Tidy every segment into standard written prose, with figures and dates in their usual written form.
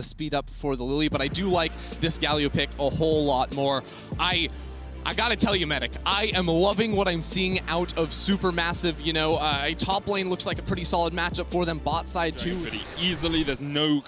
speed up for the Lily, but I do like this Galio pick a whole lot more. I gotta tell you, Medic, I am loving what I'm seeing out of SuperMassive. You know, top lane looks like a pretty solid matchup for them. Bot side too. Pretty easily, there's no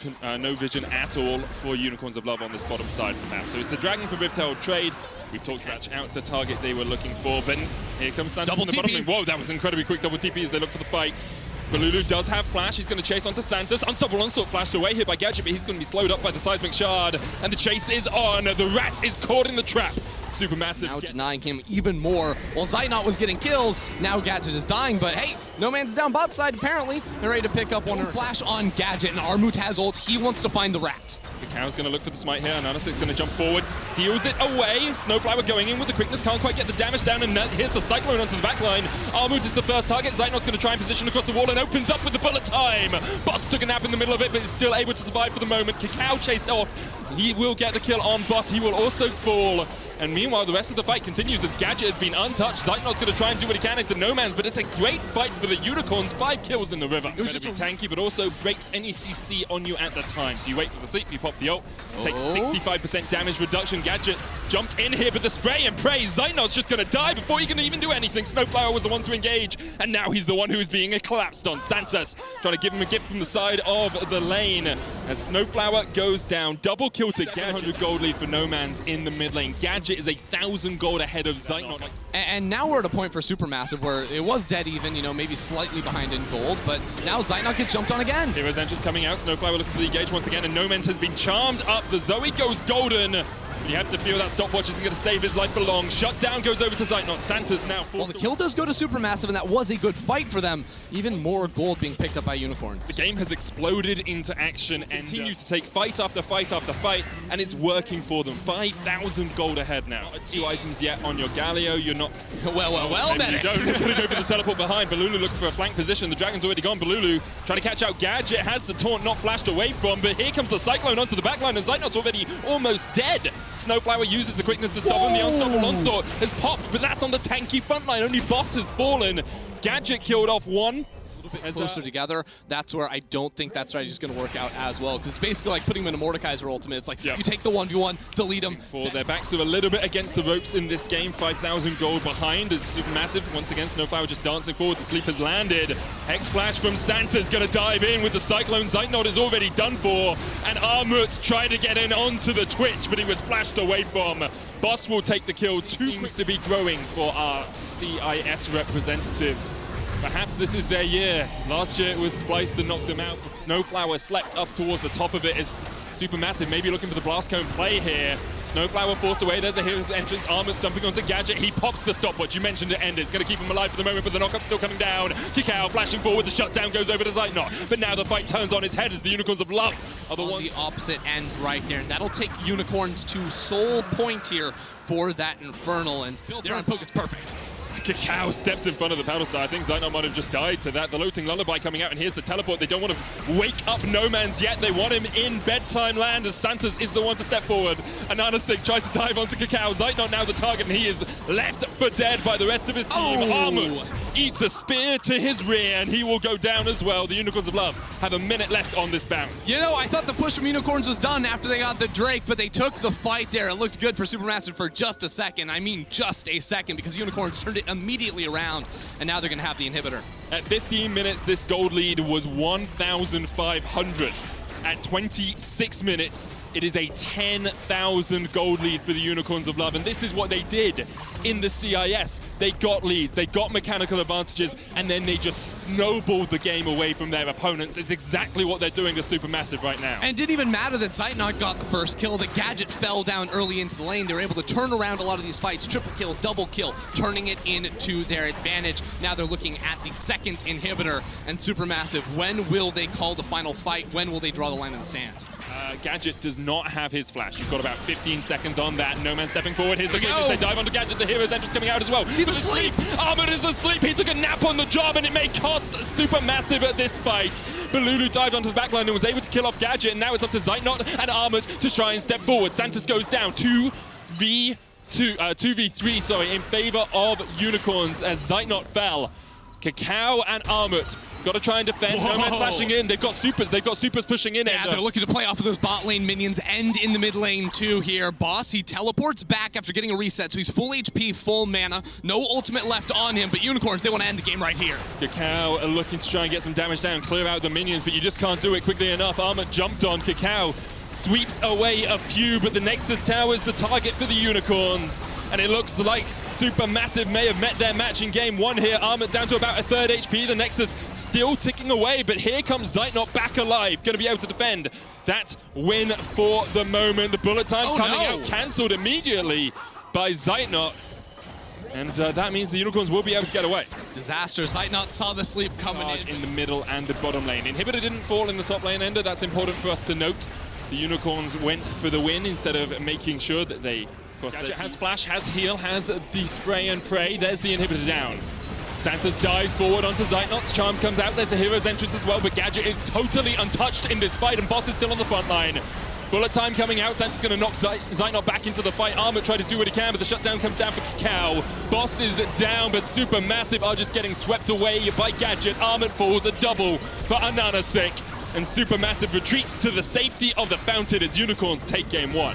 vision at all for Unicorns of Love on this bottom side of the map. So it's a Dragon for Rift Herald trade. We've talked about out the target they were looking for, but here comes Santos Double in the bottom TP. lane. Whoa, that was incredibly quick double TP as they look for the fight. Balulu does have flash, he's going to chase onto Santos. Unstoppable Onslaught flashed away here by Gadget, but he's going to be slowed up by the Seismic Shard. And the chase is on. The rat is caught in the trap. SuperMassive now denying him even more. While Zeitnot was getting kills, now Gadget is dying, but hey, no man's down bot side apparently. They're ready to pick up one. Flash on Gadget, and Armut has ult. He wants to find the rat. Cow's going to look for the smite here, and Anasic's going to jump forward, steals it away. Snowflower going in with the quickness, can't quite get the damage down, and here's the Cyclone onto the back line. Armut is the first target. Zeitnot's going to try and position across the wall and opens up with the bullet time. Boss took a nap in the middle of it, but is still able to survive for the moment. Kakao chased off. He will get the kill on Boss. He will also fall. And meanwhile, the rest of the fight continues as Gadget has been untouched. Zeitnot's going to try and do what he can into no man's, but it's a great fight for the Unicorns. 5 kills in the river. It was just tanky, but also breaks any CC on you at the time. So you wait for the sleep, you pop the ult, takes 65% damage reduction. Gadget jumped in here, but the spray and pray. Zeitnot's just going to die before he can even do anything. Snowflower was the one to engage, and now he's the one who is being collapsed on. Santos trying to give him a gift from the side of the lane. As Snowflower goes down, double kill to Gadget. 100 gold lead for no man's in the mid lane. Gadget is 1,000 gold ahead of Zeitnot. And now we're at a point for SuperMassive where it was dead even, you know, maybe slightly behind in gold, but now Zeitnot gets jumped on again. Hero's Entrance coming out, Snowflower looking for the engage once again, and no man's has been charmed up. The Zoe goes golden. You have to feel that stopwatch isn't going to save his life for long. Shutdown goes over to Zeitnot. Santos now forced. Well, the kill does go to SuperMassive, and that was a good fight for them. Even more gold being picked up by Unicorns. The game has exploded into action and continue to take fight after fight after fight, and it's working for them. 5,000 gold ahead now. 2 items yet on your Galio. You're not... Well, maybe you don't. You're going to go for the teleport behind. Balulu looking for a flank position. The Dragon's already gone. Balulu trying to catch out Gadget. Has the taunt not flashed away from, but here comes the Cyclone onto the backline, and Zeitnot's already almost dead. Snowflower uses the quickness to stop him. The Unstoppable Onslaught has popped, but that's on the tanky front line. Only Boss has fallen. Gadget killed off one. Closer together, that's where I don't think that strategy is going to work out as well, because it's basically like putting him in a Mordekaiser ultimate. It's like you take the 1v1, delete him. Their backs are a little bit against the ropes in this game. 5,000 gold behind as SuperMassive. Once again, Snowflower just dancing forward. The sleep has landed. Hex Flash from Santa's going to dive in with the Cyclone. Zeitnot is already done for, and Armut tried to get in onto the Twitch, but he was flashed away from. Boss will take the kill. Seems to be growing for our CIS representatives. Perhaps this is their year. Last year it was Splice that knocked them out. Snowflower slept up towards the top of it as SuperMassive maybe looking for the Blast Cone play here. Snowflower forced away. There's a Hero's Entrance. Armut's jumping onto Gadget. He pops the stopwatch. You mentioned it ended. It's going to keep him alive for the moment, but the knockup's still coming down. Kakao flashing forward. The shutdown goes over to Zeitnot. But now the fight turns on its head as the Unicorns of Love are the ones. The opposite end right there. And that'll take Unicorns to soul point here for that Infernal. And their unpoke, it's perfect. Kakao steps in front of the paddle side. I think Zeitnot might have just died to that. The Looting Lullaby coming out, and here's the teleport. They don't want to wake up no man's yet. They want him in bedtime land as Santos is the one to step forward. And Anasik tries to dive onto Kakao. Zeitnot now the target, and he is left for dead by the rest of his team. Armut eats a spear to his rear, and he will go down as well. The Unicorns of Love have a minute left on this bound. You know, I thought the push from Unicorns was done after they got the Drake, but they took the fight there. It looked good for SuperMassive for just a second. I mean just a second, because Unicorns turned it immediately around, and now they're going to have the inhibitor. At 15 minutes, this gold lead was 1,500. At 26 minutes, it is a 10,000 gold lead for the Unicorns of Love, and this is what they did in the CIS. They got leads, they got mechanical advantages, and then they just snowballed the game away from their opponents. It's exactly what they're doing to SuperMassive right now. And it didn't even matter that Zeitnot got the first kill, that Gadget fell down early into the lane. They were able to turn around a lot of these fights, triple kill, double kill, turning it into their advantage. Now they're looking at the second inhibitor, and SuperMassive, when will they call the final fight? When will they draw the line in the sand? Gadget does not have his flash. You've got about 15 seconds on that. No man stepping forward. Here's the game as they dive onto Gadget. The Hero's Entrance coming out as well. He's asleep! Armut is asleep. He took a nap on the job, and it may cost SuperMassive at this fight. Balulu dived onto the backline and was able to kill off Gadget, and now it's up to Zeitnot and Armut to try and step forward. Santos goes down 2v3, in favor of Unicorns as Zeitnot fell. Kakao and Armut got to try and defend. Whoa. Nomad's flashing in. They've got supers pushing in. Yeah, they're looking to play off of those bot lane minions and in the mid lane too here. Boss, he teleports back after getting a reset, so he's full HP, full mana. No ultimate left on him, but Unicorns, they want to end the game right here. Kakao are looking to try and get some damage down, clear out the minions, but you just can't do it quickly enough. Armut jumped on. Kakao sweeps away a few, but the Nexus Tower is the target for the Unicorns. And it looks like SuperMassive may have met their match in game one here. Armut down to about a third HP. The Nexus still ticking away, but here comes Zeitnot back alive. Going to be able to defend that win for the moment. The bullet time coming out, cancelled immediately by Zeitnot. And that means the Unicorns will be able to get away. Disaster. Zeitnot saw the sleep coming in the middle and the bottom lane. Inhibitor didn't fall in the top lane ender. That's important for us to note. The Unicorns went for the win instead of making sure that they crossed their team. Has flash, has heal, has the spray and pray. There's the inhibitor down. Santos dives forward onto Zeitnot's charm comes out. There's a hero's entrance as well, but Gadget is totally untouched in this fight, and Boss is still on the front line. Bullet time coming out. Santos is going to knock Zeitnot back into the fight. Armut tried to do what he can, but the shutdown comes down for Kakao. Boss is down, but SuperMassive are just getting swept away by Gadget. Armut falls, a double for Ananasic. And SuperMassive retreats to the safety of the fountain as Unicorns take game one.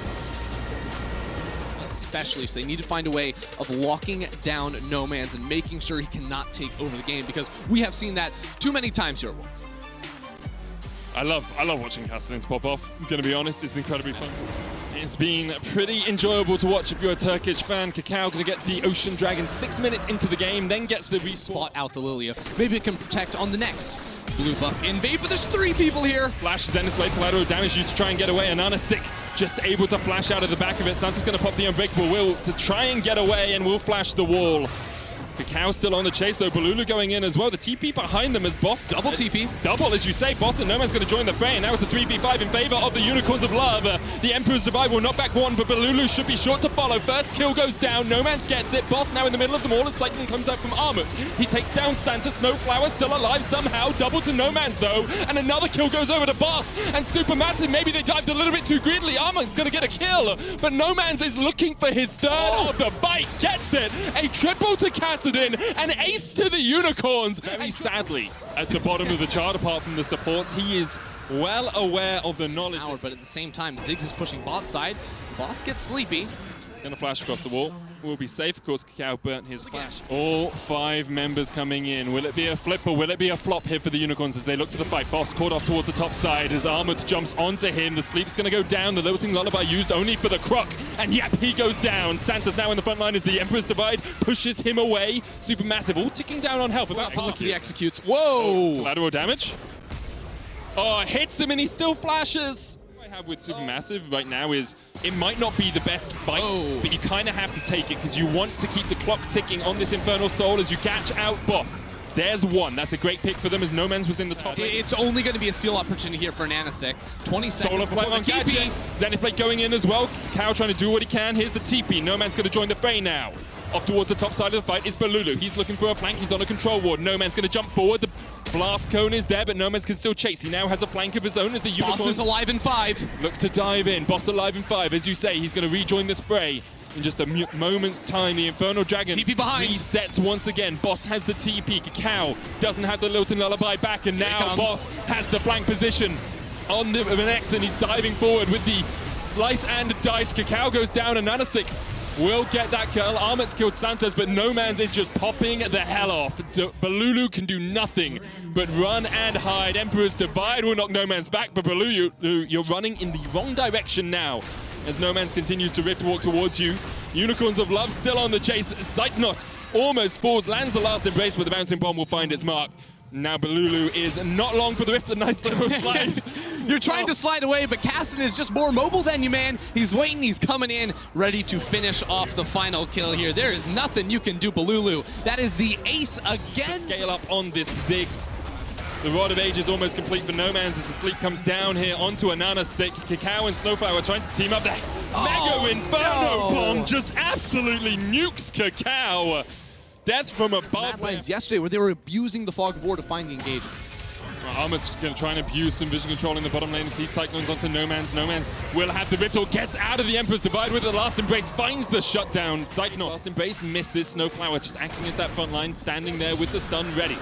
Especially, so they need to find a way of locking down Nomans and making sure he cannot take over the game, because we have seen that too many times here at once. I love watching Castellans pop off. I'm going to be honest, it's incredibly fun to watch. It's been pretty enjoyable to watch if you're a Turkish fan. Kakao going to get the Ocean Dragon 6 minutes into the game, then gets the spot out the Lilia. Maybe it can protect on the next blue buff invade, but there's 3 people here. Flash, Zenith Blade, collateral damage used to try and get away. Ananasic just able to flash out of the back of it. Santos going to pop the Unbreakable Will to try and get away, and will flash the wall. Kakao still on the chase though, Balulu going in as well. The TP behind them as Boss. Double TP. Double, as you say. Boss and Nomad's going to join the fray, and now it's the 3v5 in favor of the Unicorns of Love. The Emperor's Survival knock back one, but Balulu should be short to follow. First kill goes down, Nomad's gets it. Boss now in the middle of them all as Cycling comes out from Armut. He takes down Santa, Snowflower still alive somehow. Double to Nomad's though, and another kill goes over to Boss. And SuperMassive, maybe they dived a little bit too greedily. Armut's going to get a kill, but Nomad's is looking for his third of the bite. Gets it. A triple to Kassadin, and ace to the Unicorns. Very sadly, at the bottom of the chart, apart from the supports, he is well aware of the knowledge. But at the same time, Ziggs is pushing bot side. Boss gets sleepy. He's going to flash across the wall. Will be safe. Of course, Kakao burnt his flash. All 5 members coming in. Will it be a flip or will it be a flop here for the Unicorns as they look for the fight? Boss caught off towards the top side as Armut jumps onto him. The sleep's going to go down. The lilting lullaby used only for the croc. And yep, he goes down. Santa's now in the front line as the Emperor's Divide pushes him away. SuperMassive all ticking down on health. About half. He executes. Whoa! Collateral damage. Oh, hits him and he still flashes. Have with SuperMassive right now is it might not be the best fight, but you kind of have to take it because you want to keep the clock ticking on this Infernal Soul as you catch out Boss. There's one. That's a great pick for them as Nomans was in the top lane. It's only going to be a steal opportunity here for Ananasic. 20 seconds Solar Flame on Gadget. Zenith Blade going in as well. Kakao trying to do what he can. Here's the TP. Noman's going to join the fray now. Off towards the top side of the fight is Balulu. He's looking for a flank. He's on a control ward. Noman's going to jump forward. The blast cone is there, but Noman's can still chase. He now has a flank of his own as the Unicorns. Boss is alive in 5. Look to dive in. Boss alive in 5. As you say, he's going to rejoin this fray. In just a moment's time, the Infernal Dragon TP behind. resets once again. Boss has the TP. Kakao doesn't have the Lilting Lullaby back, and now Boss has the flank position on the Renekton, and he's diving forward with the slice and dice. Kakao goes down, and Ananasic will get that kill. Armut's killed Santos, but Nomans is just popping the hell off. Balulu can do nothing but run and hide. Emperor's Divide will knock Nomans back, but Balulu, you're running in the wrong direction now as Nomans continues to rift walk towards you. Unicorns of Love still on the chase. Zeitnot almost falls, lands the last embrace, but the bouncing bomb will find its mark. Now Balulu is not long for the rift, a nice little slide. You're trying to slide away, but Kassadin is just more mobile than you, man. He's waiting, he's coming in, ready to finish off the final kill here. There is nothing you can do, Balulu. That is the ace again. Scale up on this Ziggs. The Rod of Age is almost complete for Nomans as the sleep comes down here onto Ananasic. Kakao and Snowflower trying to team up there. Mega Inferno Bomb just absolutely nukes Kakao. Death from above. Mad Lions yesterday where they were abusing the Fog of War to find the engages. Armut's going to try and abuse some vision control in the bottom lane and seed Cyclones onto Nomans. Nomans will have the Rift or gets out of the Emperor's Divide with the Last Embrace, finds the shutdown. Cyclones Last Embrace misses. Snowflower just acting as that front line, standing there with the stun ready.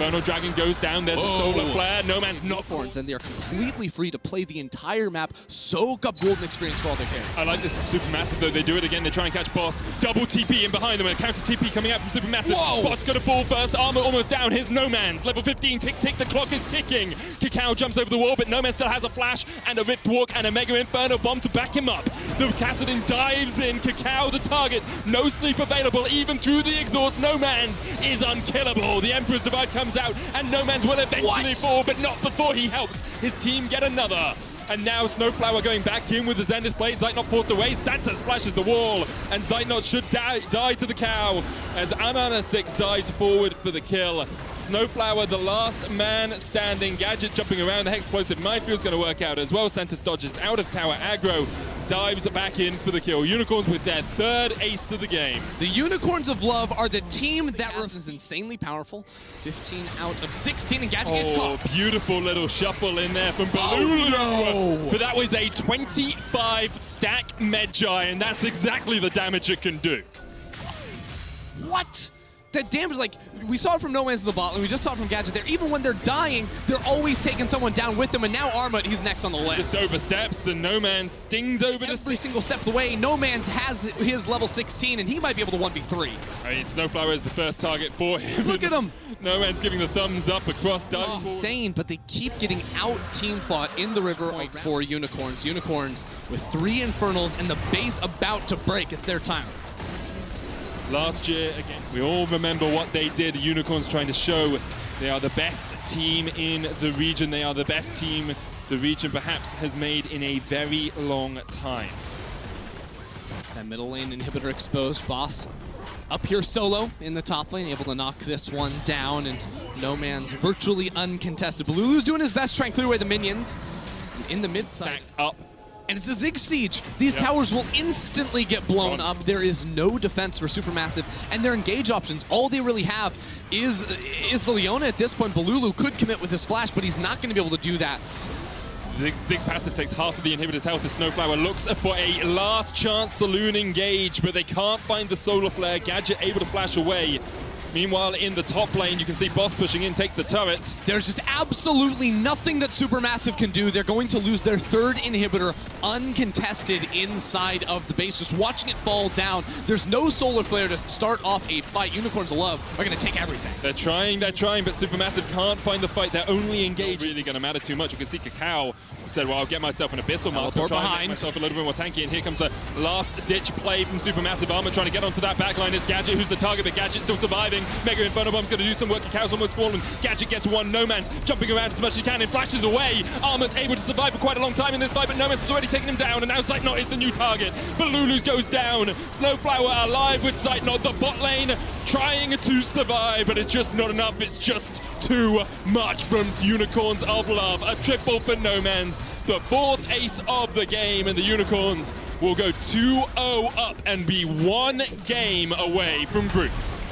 Infernal Dragon goes down, there's the Solar Flare, Nomans not Unicorns, and they're completely free to play the entire map, soak up golden experience for all their carries. I like this Supermassive though, they do it again, they try and catch Boss. Double TP in behind them, and a counter TP coming out from Supermassive. Whoa. Boss gonna fall first, Armor almost down, here's Nomans. Level 15, tick tick, the clock is ticking. Kakao jumps over the wall, but Nomans still has a flash, and a Rift Walk, and a Mega Inferno Bomb to back him up. The Kassadin dives in, Kakao the target, no sleep available, even through the exhaust, Nomans is unkillable. The Emperor's Divide comes out, and Nomans will eventually fall, but not before he helps his team get another. And now Snowflower going back in with the Zenith Blade. Zeitnot forced away. Santa splashes the wall. And Zeitnot should die to the cow as Ananasik dives forward for the kill. Snowflower, the last man standing. Gadget jumping around. The Hexplosive Mindfield's going to work out as well. Santos dodges out of tower aggro. Dives back in for the kill. Unicorns with their third ace of the game. The Unicorns of Love are the team that is insanely powerful. 15 out of 16, and Gadget gets caught. Beautiful little shuffle in there from Balulu. No. But that was a 25 stack Medjay, and that's exactly the damage it can do. What? That damage, like, we saw it from No Man's in the bot lane, we just saw it from Gadget there. Even when they're dying, they're always taking someone down with them, and now Armut, he's next on the list. Just oversteps, and No Man's dings over to every single step of the way. No Man's has his level 16, and he might be able to 1v3. I mean, Snowflower is the first target for him. Look at him! No Man's giving the thumbs up across Insane, but they keep getting out team fought in the river for Unicorns. Unicorns with 3 Infernals and the base about to break. It's their time. Last year, again, we all remember what they did. The Unicorns trying to show they are the best team in the region. They are the best team the region perhaps has made in a very long time. That middle lane inhibitor exposed. Boss up here solo in the top lane, able to knock this one down, and No Man's virtually uncontested. Balulu's doing his best trying to clear away the minions. In the mid side. Stacked up. And it's a Zig Siege. These towers will instantly get blown up. There is no defense for Supermassive, and their engage options, all they really have is the Leona at this point. Balulu could commit with his flash, but he's not going to be able to do that. Zig's passive takes half of the inhibitor's health as Snowflower looks for a last chance saloon engage, but they can't find the solar flare. Gadget able to flash away. Meanwhile, in the top lane, you can see Boss pushing in, takes the turret. There's just absolutely nothing that Supermassive can do. They're going to lose their third inhibitor uncontested inside of the base. Just watching it fall down. There's no solar flare to start off a fight. Unicorns of Love are going to take everything. They're trying, but Supermassive can't find the fight. They're only engaged. Really going to matter too much. You can see Kakao said, well, I'll get myself an Abyssal Mask. I'll try and make myself a little bit more tanky. And here comes the last-ditch play from Supermassive. Armor trying to get onto that backline. Is Gadget, who's the target, but Gadget still surviving. Mega Inferno Bomb's going to do some work. Kakao's almost fallen. Gadget gets one. No Man's jumping around as much as he can and flashes away. Armor able to survive for quite a long time in this fight, but No Man's has already taken him down, and now Zeitnot is the new target. Balulu goes down. Snowflower alive with Zeitnot. The bot lane trying to survive, but it's just not enough. It's just too much from Unicorns of Love. A triple for No Man's. The 4th ace of the game, and the Unicorns will go 2-0 up and be 1 game away from groups.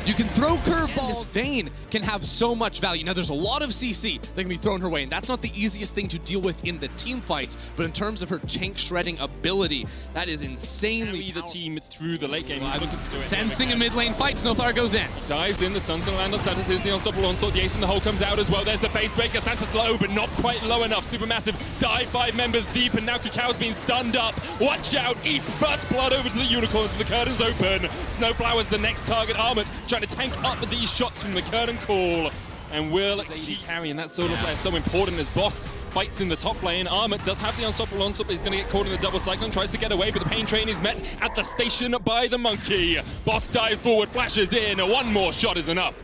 You can throw curveballs. This Vayne can have so much value. Now, there's a lot of CC that can be thrown her way, and that's not the easiest thing to deal with in the team fights, but in terms of her tank shredding ability, that is insanely the team through the late game. Sensing a mid lane fight, Snowflower goes in. Dives in, the sun's going to land on Santos. Here's the unstoppable onslaught. The ace in the hole comes out as well. There's the base breaker. Santos low, but not quite low enough. Supermassive dive 5 members deep, and now Kakao's being stunned up. Watch out. Eat first blood over to the Unicorns, and the curtain's open. Snowflower's the next target. Armored trying to tank up these shots from the curtain call, and will carry, and that solar flare is so important as Boss fights in the top lane. Armut does have the unstoppable onslaught, but he's going to get caught in the double cyclone, tries to get away, but the pain train is met at the station by the monkey. Boss dives forward, flashes in, one more shot is enough.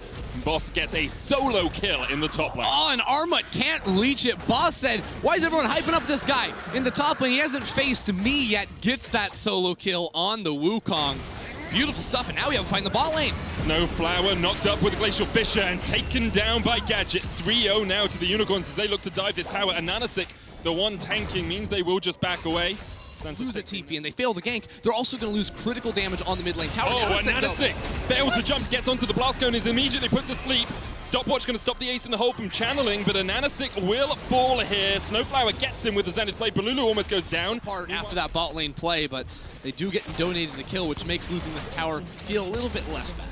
Boss gets a solo kill in the top lane. Oh, and Armut can't reach it. Boss said, why is everyone hyping up this guy in the top lane? He hasn't faced me yet. Gets that solo kill on the Wukong. Beautiful stuff, and now we have to find the bot lane. Snowflower knocked up with a Glacial Fissure and taken down by Gadget. 3-0 now to the Unicorns as they look to dive this tower. And Nanasik, the one tanking, means they will just back away. Lose a TP and they fail the gank, they're also going to lose critical damage on the mid lane tower. Oh, and Nanasic fails the jump, gets onto the blast cone, is immediately put to sleep. Stopwatch going to stop the ace in the hole from channeling, but a Nanasic will fall here. Snowflower gets him with the Zenith play. Balulu almost goes down. After that bot lane play, but they do get donated a kill, which makes losing this tower feel a little bit less bad.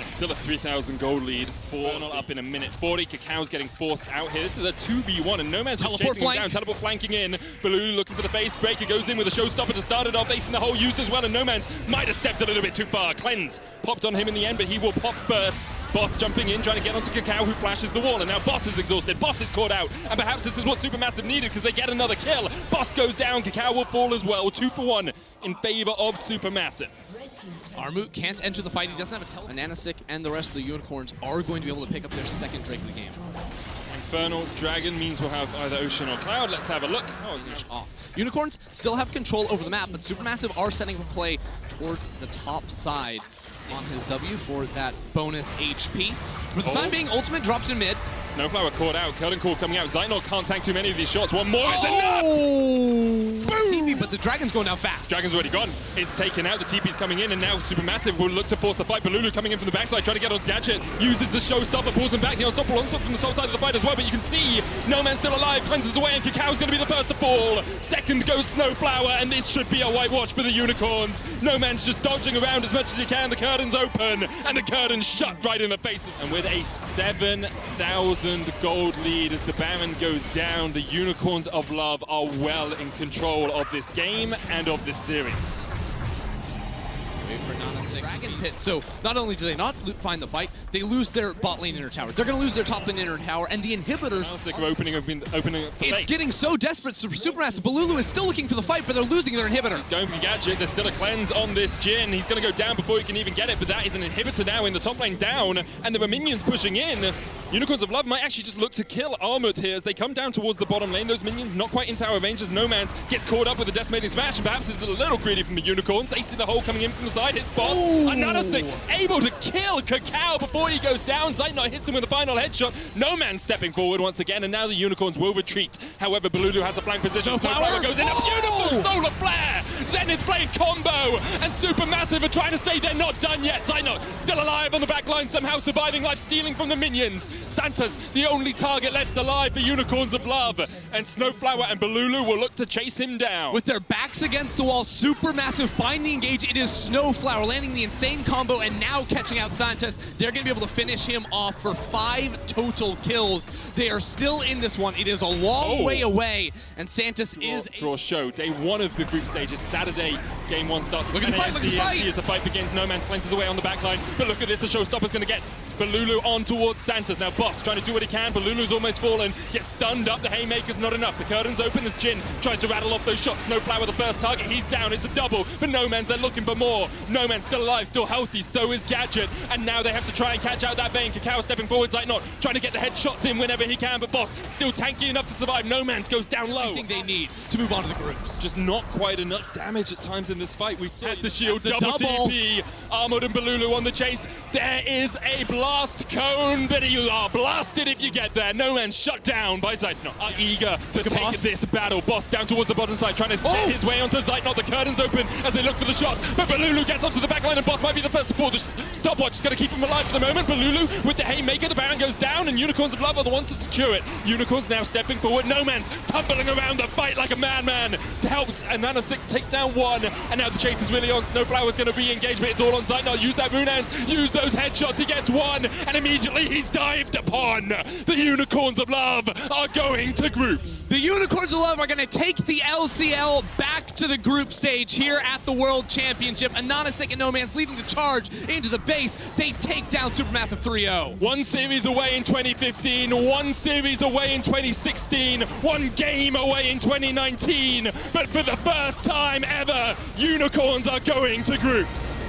Still a 3,000 gold lead. Infernal up in a minute 40. Kazao's getting forced out here. This is a 2v1, and Nomad's just chasing him down. Teleport flanking in. Balulu looking for the base. Breaker goes in with a showstopper to start it off. Ace in the hole used as well, and Nomad's might have stepped a little bit too far. Cleanse popped on him in the end, but he will pop first. Boss jumping in, trying to get onto Kakao, who flashes the wall, and now Boss is exhausted. Boss is caught out, and perhaps this is what SuperMassive needed because they get another kill. Boss goes down, Kakao will fall as well. 2 for 1 in favor of SuperMassive. Armut can't enter the fight. He doesn't have a teleport. Nanasic and the rest of the Unicorns are going to be able to pick up their second Drake of the game. Infernal Dragon means we'll have either Ocean or Cloud. Let's have a look. Oh, it's off. Unicorns still have control over the map, but SuperMassive are setting up a play towards the top side on his W for that bonus HP. For the time being, ultimate drops in mid. Snowflower caught out. Curtain Call coming out. Zainor can't tank too many of these shots. One more is enough! TP, but the Dragon's going down fast. Dragon's already gone. It's taken out. The TP's coming in, and now SuperMassive will look to force the fight. Balulu coming in from the backside, trying to get on Gadget. Uses the showstopper, pulls him back. The unstoppable onslaught from the top side of the fight as well, but you can see No Man's still alive. Cleanses away, and Kazao's going to be the first to fall. Second goes Snowflower, and this should be a whitewash for the Unicorns. No Man's just dodging around as much as he can. The curtain's open, and the curtain's shut right in the face. And with a 7,000 gold lead as the Baron goes down, the Unicorns of Love are well in control of this game and of this series. Wait for Nanasic. Dragon Pit. So not only do they not find the fight, they lose their bot lane inner tower. They're going to lose their top lane inner tower, and the inhibitors. Nanasic are opening up the It's getting so desperate. So SuperMassive, Balulu is still looking for the fight, but they're losing their inhibitor. He's going for the Gadget. There's still a cleanse on this Jhin. He's going to go down before he can even get it, but that is an inhibitor now in the top lane down, and there are minions pushing in. Unicorns of Love might actually just look to kill Armut here as they come down towards the bottom lane. Those minions not quite in tower range as No Man's gets caught up with a decimating smash, and perhaps it's a little greedy from the Unicorns. Ace in the hole coming in from the side. Hits Boss. Nanasic able to kill Kakao before he goes down. Zainor hits him with the final headshot. No Man's stepping forward once again, and now the Unicorns will retreat. However, Balulu has a flank position. Snowflower goes in. A beautiful solar flare. Zenith blade combo, and SuperMassive are trying to say they're not done yet. Zainor still alive on the back line, somehow surviving life, stealing from the minions. Santa's the only target left alive for Unicorns of Love, and Snowflower and Balulu will look to chase him down. With their backs against the wall, SuperMassive find the engage. It is Snowflower landing the insane combo and now catching out Santos. They're going to be able to finish him off for 5 total kills. They are still in this one. It is a long way away, and Santos draw show. Day 1 of the group stages. Saturday, game 1 starts at 10 a.m. CST as the fight begins. No Man's cleanses away on the back line, but look at this. The showstopper's going to get Balulu on towards Santos. Now Boss trying to do what he can. Balulu's almost fallen. Gets stunned up. The haymaker's not enough. The curtain's open as Jhin tries to rattle off those shots. Snowflower the first target. He's down. It's a double. But No Man's, they're looking for more. No Man's still alive, still healthy. So is Gadget. And now they have to try and catch out that Vayne. Kakao stepping forward. Zainor trying to get the headshots in whenever he can. But Boss still tanky enough to survive. No Man's goes down low. Everything they need to move on to the groups. Just not quite enough damage at times in this fight. We saw the shield double TP. Armored and Balulu on the chase. There is a blast cone, but you are blasted if you get there. No Man's shut down by Zainor. Are eager to take this battle. Boss down towards the bottom side, trying to get his way onto Zainor. The curtain's open as they look for the shots, but Balulu gets onto the back line, and Boss might be the first to fall. The stopwatch is going to keep him alive for the moment. Balulu with the haymaker. The Baron goes down, and Unicorns of Love are the ones to secure it. Unicorns now stepping forward. No Man's tumbling around the fight like a madman to help Nanasic take down one, and now the chase is really on. Snowflower's going to re-engage, but it's all on Zainor. Use that rune hands, use those headshots. He gets one, and immediately he's dived upon. The Unicorns of Love are going to groups. The Unicorns of Love are going to take the LCL back to the group stage here at the World Championship. Nanasic and No Man's leading the charge into the base. They take down SuperMassive 3-0. One series away in 2015, one series away in 2016, one game away in 2019. But for the first time ever, Unicorns are going to groups.